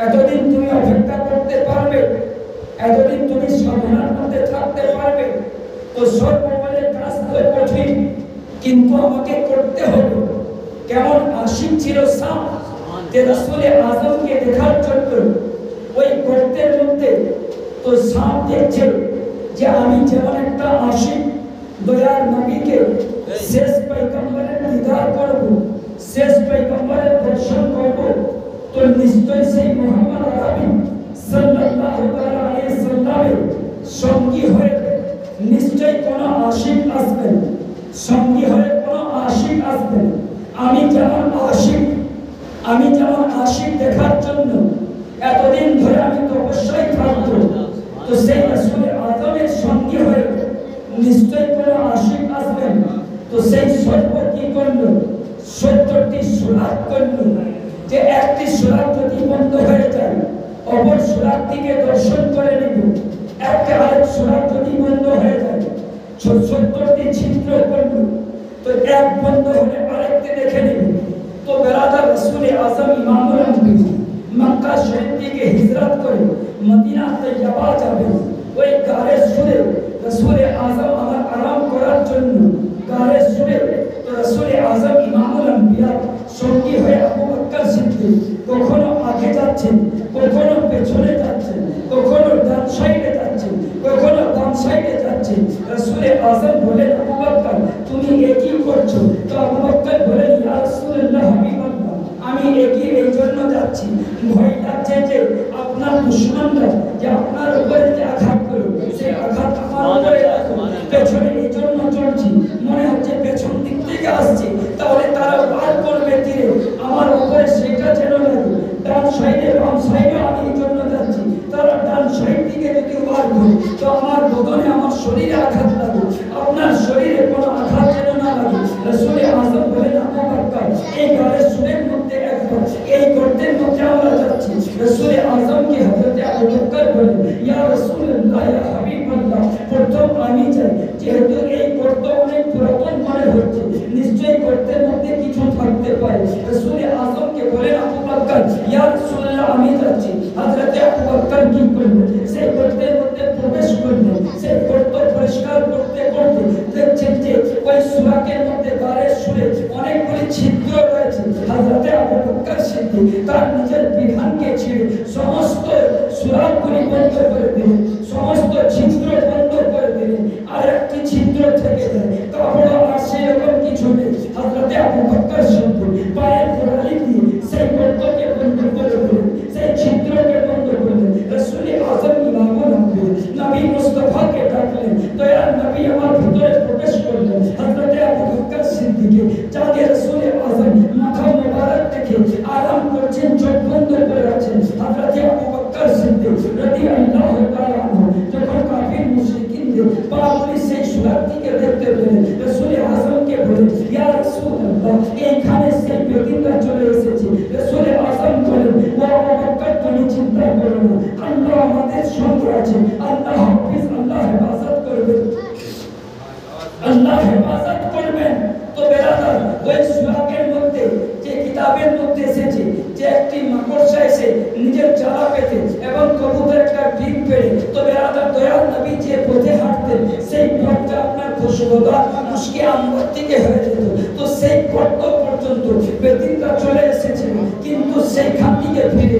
এতদিন তুমি অপেক্ষা করতে পারবে এতদিন তুমি সাধনার মধ্যে থাকতে পারবে তো সর্বময় কাজ তো কঠিন কিন্তু আমাকে করতে হবে কেমন আশিক ছিল সাম যে রাসূলে আযমকে দেখার জন্য ওই গর্তের মধ্যে তো সাপ দেখছে যে আমি যেমন একটা আশিক দয়ার নবীকে শেষ পয়গম্বরের দিদার করব শেষ পয়গম্বরের দর্শন করব তো নিশ্চয়ই সেই মুহাম্মদ আরবি সাল্লাল্লাহু আলাইহি সাল্লামের সঙ্গী হয়ে নিশ্চয়ই কোন আশিক আসবেন সঙ্গী হয়ে কোন আশিক আসবেন আমি যেমন আশিক দেখার জন্য এতদিন ধরে আমি তপস্যায় থাকবো তো সেই রাসূলে আযমের সঙ্গী হয়ে নিশ্চয়ই কোন আশিক আসবেন তো সেই সর্ব কি করলো 70টি সুরাত করলো যে একটি সুরাত যদি বন্ধ হয়ে যায় অপর সুরাতটিকে দর্শন করে নেব একটা আরেক সুরাত যদি বন্ধ হয়ে যায় 70টি ছিদ্র করলো তো এক বন্ধ হলে আরেকটি দেখে নেব তো বেরাদার রাসূলে আযম ইমামুল আম্বিয়া মক্কা শরীফ থেকে হিজরত করে মদিনা তৈয়বা যাবে ওই গায়ে সুরে রাসূলে আযম আমার আরাম করার জন্য গায়ে সুরে তো রাসূলে আযম ইমামুল আম্বিয়া সঙ্গী হয়ে আবু বকর সিদ্দিক কখনো আগে যাচ্ছেন কখনো পেছনে যাচ্ছেন কখনো ডান সাইডে যাচ্ছেন কখনো বাম সাইডে যাচ্ছেন রাসূলে আযম বলেন আবু বকর তুমি একই করছো তো আবু বকর বলেন ইয়া রাসূলুল্লাহ হাবিবাল্লাহ আমি একই এই জন্য যাচ্ছি ভয় লাগছে যে আপনার দুশমনরা যে আপনার উপরে যে আঘাত করবে সেই আঘাত আমার উপরে পেছনে এই জন্য চলছি মনে হচ্ছে পেছন দিক থেকে আসছে তাহলে তারা পার করবে তীরে আমার উপরে সেটা যেন লাগে ডান সাইডে বাম সাইডে আমি এই জন্য যাচ্ছি তারা ডান সাইড থেকে যদি পার করে তো আমার বদনে আমার শরীরে আঘাত লাগে আপনার শরীরে কোনো আঘাত যেন না লাগে রাসূলে আযম বলেন আবু বকর এই গায়ের সুরের মধ্যে একবার এই গর্তের মধ্যে আমরা যাচ্ছি রাসূলে আযমকে হযরত আবু বকর বলেন ইয়া রাসূলুল্লাহ ইয়া হাবিবাল্লাহ প্রথম আমি যাই যেহেতু এই গর্ত অনেক পুরাতন মনে হচ্ছে নিশ্চয়ই গর্তের মধ্যে কিছু থাকতে পারে রাসূলে আযমকে বলেন আবু বকর ইয়া রাসূলুল্লাহ আমি যাচ্ছি হযরত আবু বকর কি করলেন সেই গর্তের মধ্যে প্রবেশ করলেন সেই গর্ত পরিষ্কার করতে করতে দেখছেন যে ওই সুরাকের মধ্যে গায়ের সুরে অনেকগুলি ছিদ্র রয়েছে হযরত আবু বকর সিদ্দিক তার নিজের বিধানকে ছেড়ে সমস্ত সুরাকগুলি বন্ধ করে দিলেন সমস্ত ছিদ্র বন্ধ করে দিলেন আর একটি ছিদ্র থেকে যায় তারপর আর সেরকম কিছু নেই হযরত আবু বকর সিদ্দিক পায়ের গোড়ালি দিয়ে সেই গর্তকে বন্ধ করে দিলেন সেই ছিদ্রকে বন্ধ করলেন রাসূলে আযম ইমামুল আম্বিয়া নবী মুস্তাফাকে ডাকলেন দয়ার নবী আমার ভিতরে প্রবেশ করলেন হযরত আবু বকর সিদ্দিক যাকে রাসূলে আযম মাথা মোবারক দেখে আরাম করছেন চোখ বন্ধ করে আছেন হযরত আবু বকর সিদ্দিক রাদিয়াল্লাহু তাআলা ব্যক্তিকে দেখতে পেলেন, রাসূল আযমকে বলেন, ইয়া রাসূলুল্লাহ, এইখানে সেই ব্যক্তিটা চলে এসেছে। রাসূল আযম বলেন, ও আবু বকর, তুমি চিন্তা করো না, আল্লাহ আমাদের সঙ্গে আছে, আল্লাহ হাফিজ, আল্লাহ হেফাজত করবেন, আল্লাহ হেফাজত করবেন। তো বেরাদার, ওই সুরাকের মধ্যে যে কিতাবের মধ্যে এসেছে যে একটি মাকড়সা এসে নিজের চারা পেতে এবং কবুতর একটা ডিম পেড়ে, তো বেরাদার দয়াল নবী যে পথে হাঁটতেন সেই পথটা আপনার খুশবুদার মুশকি আম্বর থেকে হয়ে যেত। তো সেই পথ পর্যন্ত বেদিনটা চলে এসেছে, কিন্তু সেইখান থেকে ফিরে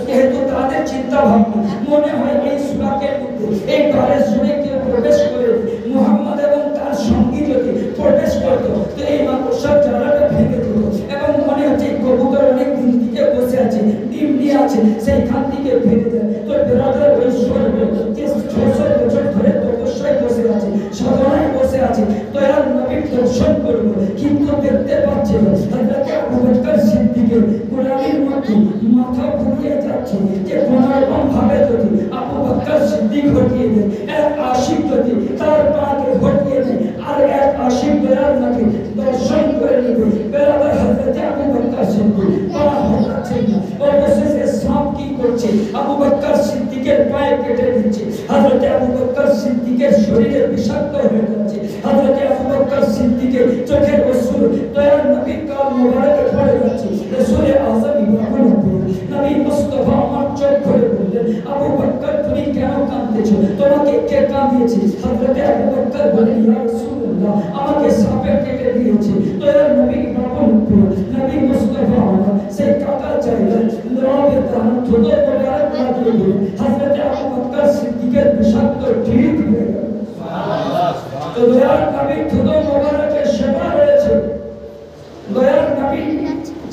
যেহেতু তাদের চিন্তা ভাবনা মনে হয় এই সুরাকের মধ্যে এই ঘরের জুড়ে কেউ প্রবেশ করে মুহাম্মদ এবং তার সঙ্গী যদি প্রবেশ করতো তো এই মাকড়সার চারাটা ভেঙে দিত এবং মনে হচ্ছে কবুতর অনেক দিন থেকে বসে আছে, ডিম নিয়ে আছে, সেইখান থেকে ভেঙে যায়। তো বেরাদার ওই স্বর্গ যে 600 বছর ধরে তপস্যায় বসে আছে, সাধনায় বসে আছে, তো এরা নবীর দর্শন করবো কিন্তু দেখতে পাচ্ছে না। হযরত আবু বকর সিদ্দিকের গোলামির মধ্যে মাথা ঘুরিয়ে যাচ্ছে যে কোনরকম ভাবে যদি আবু বকর সিদ্দিক হটিয়ে দেয়, এক আশিক যদি তার পাকে হটিয়ে দেয় আর এক আশিক দয়াল নবী দর্শন করে নিবে, বেরাদার হযরত আবু বকর সিদ্দিক পা হটাচ্ছে না। অবশেষে সাপ কি করছে, আবু বকর সিদ্দিকের পায়ে কেটে দিচ্ছে, হযরত আবু বকর সিদ্দিকের শরীরে বিষাক্ত হয়ে যাচ্ছে, হযরত আবু বকর সিদ্দিকের চোখের অশ্রু দয়াল নবীর কাল মোবারকে পড়ে যাচ্ছে। রাসূল আযম ইমামুল নবী মুস্তাফা আমার চোখ ধরে বললেন, আবু বকর তুমি কেন কাঁদতেছো, তোমাকে কে কাঁদিয়েছে? হযরত আবু বকর বলেন, ইয়া রাসূলুল্লাহ, আমাকে সাপে কেটে দিয়েছে। দয়াল নবী ইমামুল নবী মুস্তাফা সেই কাটা জায়গায় নবীর দান থুতু মোবারক লাগিয়ে দিলেন, হযরত আবু বকর সিদ্দিকের বিষাক্ত ঢিল হয়ে গেল। তো দয়াল নবী থুতু মোবারকের সেবা রয়েছে, দয়াল নবী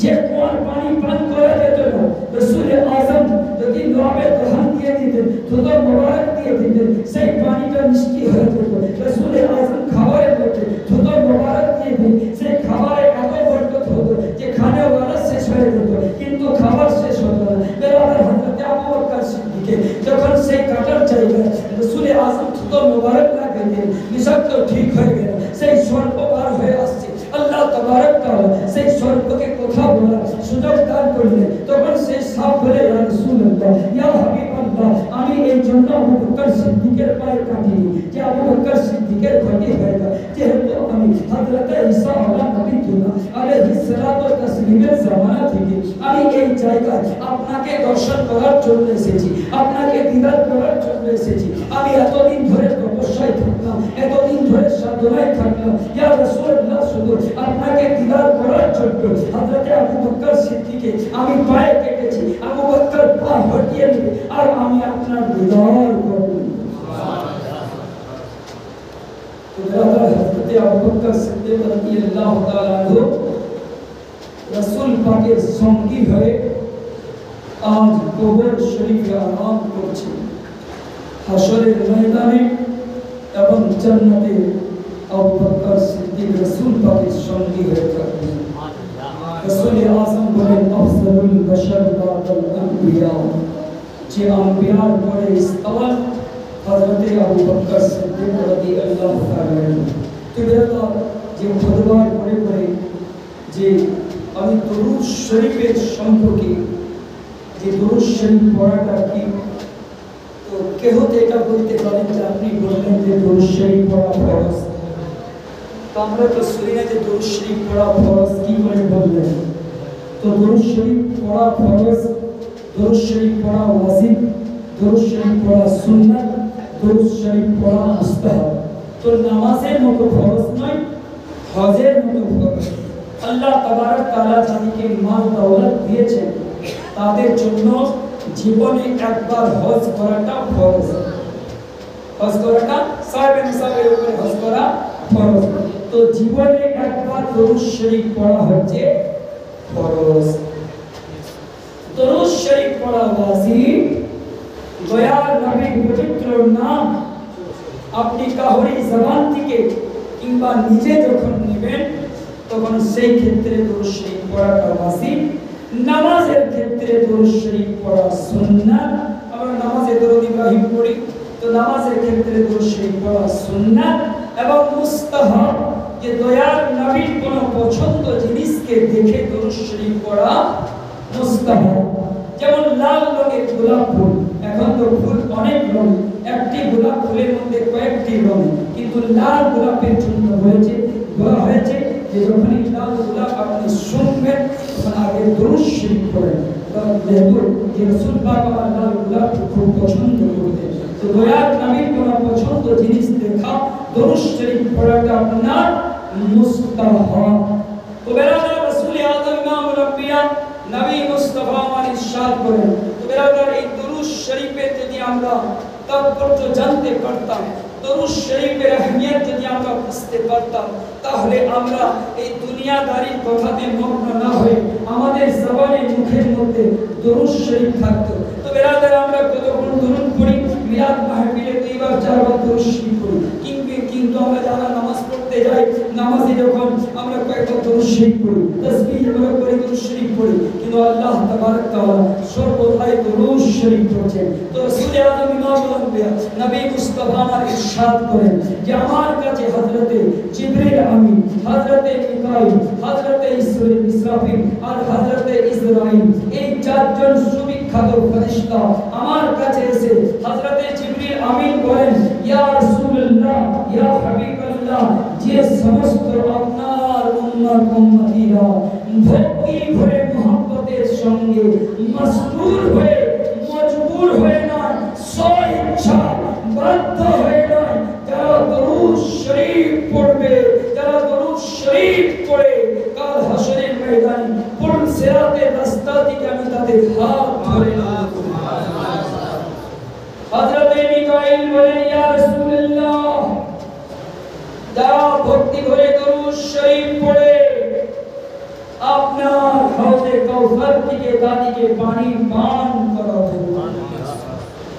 যে কোন পানি পান করে যেত না, রাসূল আযম যদি নবে দহন দিয়ে দিতেন, থুতু মোবারক দিয়ে দিতেন, সেই পানিটা মিষ্টি হয়ে যেত। রাসূল আযম খাবারের মধ্যে থুতু মোবারক দিয়ে দিতেন, সেই খাবারে এত বরকত হতো যে খানে ওয়ালা শেষ হয়ে যেত, কিন্তু খাবার শেষ হতো না। বেরাদার হযরত আবু বকর সিদ্দিক যখন সেই কাটার জায়গায় রাসূল আযম থুতু মোবারক লাগিয়ে দিলেন, বিষাক্ত ঠিক হয়ে গেল, সেই সর্প বার হয়ে আসছে। আল্লাহ তাবারক তাআলা সেই সর্পকে কথা বলার সুযোগ দান করলেন, তখন সেই সাপ বলে, ইয়া রাসূলুল্লাহ, ইয়া হাবিবাল্লাহ, আমি এই জন্য আবু বকর সিদ্দিকের পায়ে কাটিনি যে আবু বকর সিদ্দিকের ক্ষতি হয়ে যায়, যেহেতু আমি হযরত ঈসা আলাইহিস সালাতু ওয়াস তাসলিমের জামানা থেকে আমি এই জায়গায় আপনাকে দর্শন করার জন্য এসেছি, আপনাকে দিদার করার জন্য এসেছি। আমি এতদিন ধরে তপস্যায় থাকলাম, এতদিন ধরে সাধনায় থাকলাম, ইয়া রাসূলুল্লাহ, শুধু আপনাকে দিদার করার জন্য হযরত আবু বকর সিদ্দিককে আমি পায়ে কেটেছি, আবু বকর পা হটিয়ে নেবে আর আমি আপনার দিদার করব। হযরত আবু বকর সিদ্দিক রাদিয়াল্লাহু তাআলা আনহু রাসূল পাকের সঙ্গী হয়ে আজ কবর শরীফে আরাম করছে, হাশরের ময়দানে এবং জান্নাতে আবু বকর সিদ্দিক রাসূল পাকের সঙ্গী হয়ে থাকবেন। রাসূল আযম বলেন, আফজালুল বাশার বা'দাল আম্বিয়া, যে আম্বিয়ার পরে ইস্তাওয়াল হযরত আবু বকর সিদ্দিক রাদিয়াল্লাহু তাআলা আনহু। তো বেরাদার, যে খুতবার পড়ে পড়ে যে আমি দুরূদ শরীফের সম্পর্কে, যে দুরূদ শরীফ পড়াটা কি, তো কেহ তো এটা বলতে পারেন যে আপনি বললেন যে দুরূদ শরীফ পড়া ফরজ, তো আমরা তো শুনি না যে দুরূদ শরীফ পড়া ফরজ, কি করে বললেন? তো দুরূদ শরীফ পড়া ফরজ, দুরূদ শরীফ পড়া ওয়াজিব, দুরূদ শরীফ পড়া সুন্নাত, দুরূদ শরীফ পড়া মুস্তাহাব। তো নামাজের মতো ফরজ নয়, হজের মতো ফরজ। আল্লাহ তাবারক তাআলা যাদেরকে মাল দৌলত দিয়েছেন তাদের জন্য জীবনে একবার হজ করাটা ফরজ, হজ করাটা সাহেব নিসাবের উপরে হজ করা ফরজ। তো জীবনে একবার দুরূদ শরীফ পড়া হচ্ছে ফরজ, দুরূদ শরীফ পড়া ওয়াজিব। দয়াল নবীর পবিত্র নাম আপনি কাহরি জবান থেকে কিংবা নিজে যখন নেবেন তখন সেই ক্ষেত্রে দুরূদ শরীফ পড়াটা ওয়াজিব। নামাজের ক্ষেত্রে দুরূদ শরীফ পড়া সুন্নাত। আমরা নামাজে দরুদ ইব্রাহিম পড়ি, তো নামাজের ক্ষেত্রে দুরূদ শরীফ পড়া সুন্নাত। এবং মুস্তাহাব যে দয়ার নবীর কোন পছন্দ জিনিসকে দেখে দরুদ শরীফ পড়া মুস্তাহাব। যেমন লাল রঙের গোলাপ ফুল, এখন তো ফুল অনেক রঙ, একটি গোলাপ ফুলের মধ্যে কয়েকটি রঙ, কিন্তু লাল গোলাপের জন্য বলা হয়েছে যে যখনই লাল গোলাপ আপনি শুনবেন তখন আগে দরুদ শরীফ পড়েন। যেহেতু যে রাসূল পাক আমার লাল গোলাপ খুব পছন্দ করতেন, তো দয়ার নবীর কোন পছন্দ জিনিস দেখা দরুদ শরীফ পড়াটা আপনার মুস্তাহাব। তো বেরাদার রাসূল আযম ইমামুল আম্বিয়া নবী মুস্তাফা আমার ইরশাদ করেন, তো বেরাদার এই দরুদ শরীফের যদি আমরা তাৎপর্য জানতে পারতাম, দরুদ শরীফের আহমিয়ত যদি আমরা বুঝতে পারতাম, তাহলে আমরা এই দুনিয়াদারির কথাতে মগ্ন না হয়ে আমাদের জবানে মুখের মধ্যে দরুদ শরীফ থাকতো। তো বেরাদার আমরা কতক্ষণ দরুদ পড়ি, মিলাদ মাহফিলে 2 বার 4 বার দরুদ শরীফ পড়ি, কিন্তু আমরা যারা নামাজ পড়তে যাই, নামাজে যখন আমরা কয়েকটা দরুদ শরীফ পড়ি, তাসবিহ আমরা পড়ি, দরুদ শরীফ পড়ি, কিন্তু আল্লাহ তাবারক তাআলা সর্বদাই দরুদ শরীফ পড়ছেন। তো রাসূল আযম ইমামুল আম্বিয়া নবী মুস্তাফা আমার ইরশাদ করেন যে আমার কাছে হযরতে জিবরিল আমিন, হযরতে মিকাইল, হযরতে ইসরাফিল আর হযরতে ইসরাঈল, এই চারজন সুবিখ্যাত ফেরেশতা আমার কাছে এসে হযরতে জিবরিল আমিন বলেন, ইয়া রাসূলুল্লাহ, ইয়া হাবিবাল্লাহ, যে সমস্ত আপনার উম্মতীরা ভক্তি ভরে মুহাব্বতের সঙ্গে মসরুর হয়ে মজবুর হয়ে নয়, স্বেচ্ছা বাধ্য হয়ে নয়, যারা দরুদ শরীফ পড়বে, যারা দরুদ শরীফ পড়ে কাল হাসরের ময়দানে পুল সিরাতের রাস্তা থেকে আমি তাদের হাত ধরে নেব। হযরতে মিকাইল বলেন, ইয়া রাসূলুল্লাহ, যারা ভক্তি ভরে দরুদ শরীফ পড়ে আপনার হাউজে কাউসার থেকে তাদেরকে পানি পান করাবো।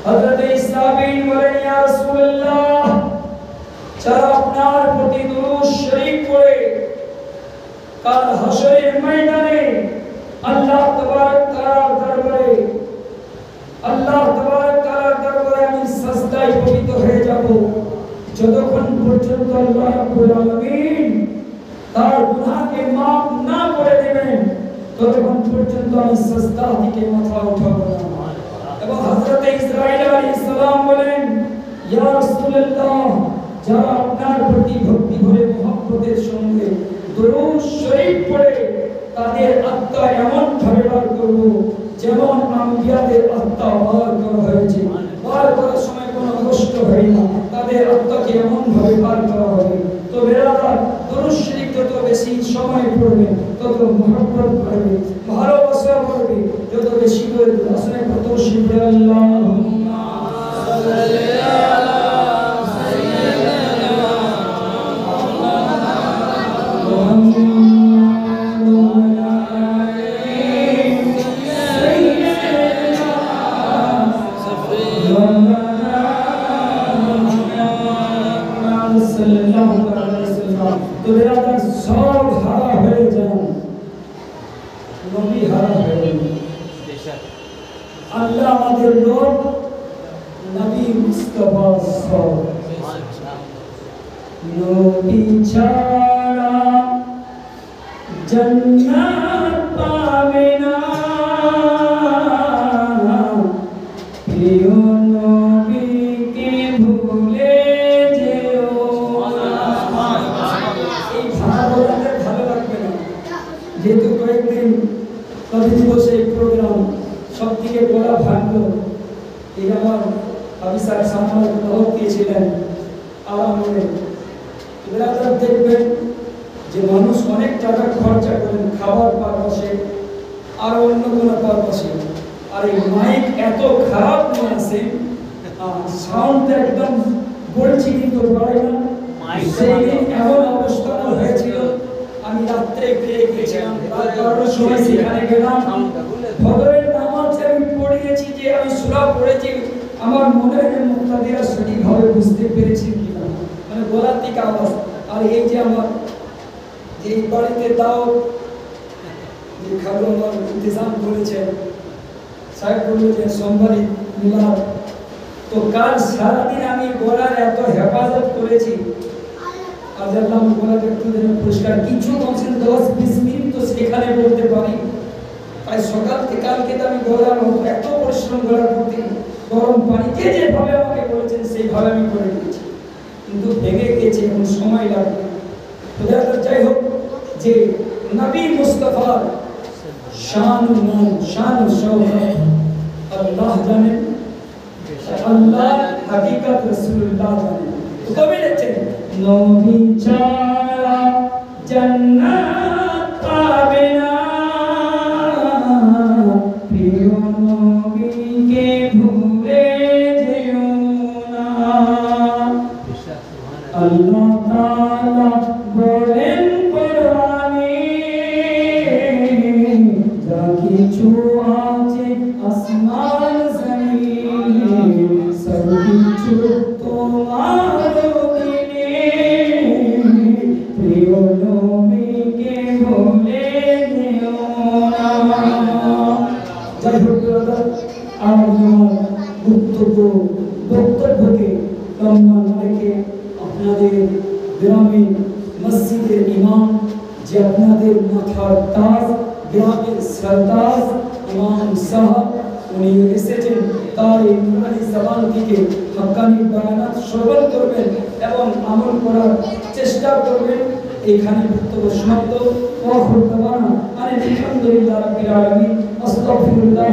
হযরতে ইসরাফিল বলেন, ইয়া রাসূলুল্লাহ, যারা আপনার প্রতি দরুদ শরীফ পড়ে কাল হাসরের ময়দানে আল্লাহ তাবারক তাআলার দরবারে আমি সাজদায় পতিত হয়ে যাব, যতক্ষণ পর্যন্ত আল্লাহ রাব্বুল আলামিন তার গুনাহকে মাফ না করে দেবেন ততক্ষণ পর্যন্ত আমি সাজদা থেকে মাথা উঠাবো না। এবং হযরতে ইসরাঈল আলাইহিস সালাম বলেন, ইয়া রাসূলুল্লাহ, যারা আপনার প্রতি ভক্তি ভরে মুহাব্বতের সঙ্গে দরুদ শরীফ পড়ে তাদের আত্মা এমন ভাবে বার করব যেমন আম্বিয়াদের আত্মা বার করা হয়েছে, বার করার সময় কোনো কষ্ট হয় না, তাদের আত্মাকে এমন ভাবে বার করা হবে। তো বেরাদার, দরুদ শরীফ যত বেশি সময় পড়বে তত মুহাব্বত বাড়বে, ভালোবাসা বাড়বে, যত বেশি করে আসলে কত শিবরে আল্লাহুম্মা সাল্লি আলা সাইয়্যিদিনা মুহাম্মাদ তো বেরাদার সব হারা হয়ে যান, নবী হারা হয়ে যান। আল্লাহ আমাদের রব নবী মুস্তাফা নবী ছাড়া জান্নাত পাবে না, প্রিয় নবীকে ভুলে যেও না। এই ভালো লাগবে না, যেহেতু কয়েকদিন কবি দিবসের প্রোগ্রাম সব থেকে বড় ভাগ্য এই আমার আবিসার সামনে খবর দিয়েছিলেন আরামে। ব্রাদার দেখবেন যে মানুষ অনেক টাকা খরচা করেন খাবার পারপাসে আর অন্য কোনো পারপাসে, আর এই মাইক এত খারাপ নিয়ে আসে, সাউন্ড একদম বলছি কিন্তু পারে না। সেই দিন এমন অবস্থা হয়েছিল, আমি রাত্রে ফিরে গিয়েছিলাম, রাত 12টার সময় সেখানে গেলাম, ফজরের নামাজ আমি পড়িয়েছি, যে আমি সূরা পড়েছি আমার মনে হয় মুক্তাদিরা সঠিকভাবে বুঝতে পেরেছি কিনা, মানে গলার দিকে আওয়াজ। আর এই যে আমার যে বাড়িতে দাও যে খাবার আমার ইন্তজাম করেছেন, সাহেব বলল যে সোমবারই মিলাদ, তো কাল সারাদিন আমি গলার এত হেফাজত করেছি, আল্লাহ বলাকে একটু যেন পরিষ্কার কিছু বলছেন 10-20 মিনিট তো সেখানে বলতে পারি। তাই সকাল থেকে কালকে আমি গলার মতো এত পরিশ্রম করার প্রতি গরম পানিতে যেভাবে আমাকে বলেছেন সেইভাবে আমি করে দিয়েছি, কিন্তু ভেঙে গেছে, এখন সময় লাগবে। যাই হোক, যে নবী মুস্তাফার শান মান শান শওকত আল্লাহ জানেন, আল্লাহ হাকিকত রাসূলুল্লাহ জানেন। তো কবি লিখছেন নবী ছাড়া জান্নাত পাবে না, প্রিয় নবীকে ভুলে যেও না। আল্লাহ তাআলা বলেন কোরআনে, যা কিছু আছে আসমান জমিন সব কিছু তোমার অধীনে, প্রিয় নবীকে ভুলে যেও না। যাই হোক আমার বক্তব্যকে লম্বা না রেখে আপনাদের গ্রামীণ মসজিদের ইমাম, যে আপনাদের মাথার তাজ, গ্রামের সরতাজ ইমাম সাহেব, উনি এসেছেন, তার এই নুরানি জবান থেকে হক্কানি বায়ানাত শ্রবণ করবেন এবং আমল করার চেষ্টা করবেন। এখানে বক্তব্য সমাপ্ত। ওয়া আখিরু দাওয়ানা আলহামদুলিল্লাহি রাব্বিল আলামিন। আস্তাগফিরুল্লাহ।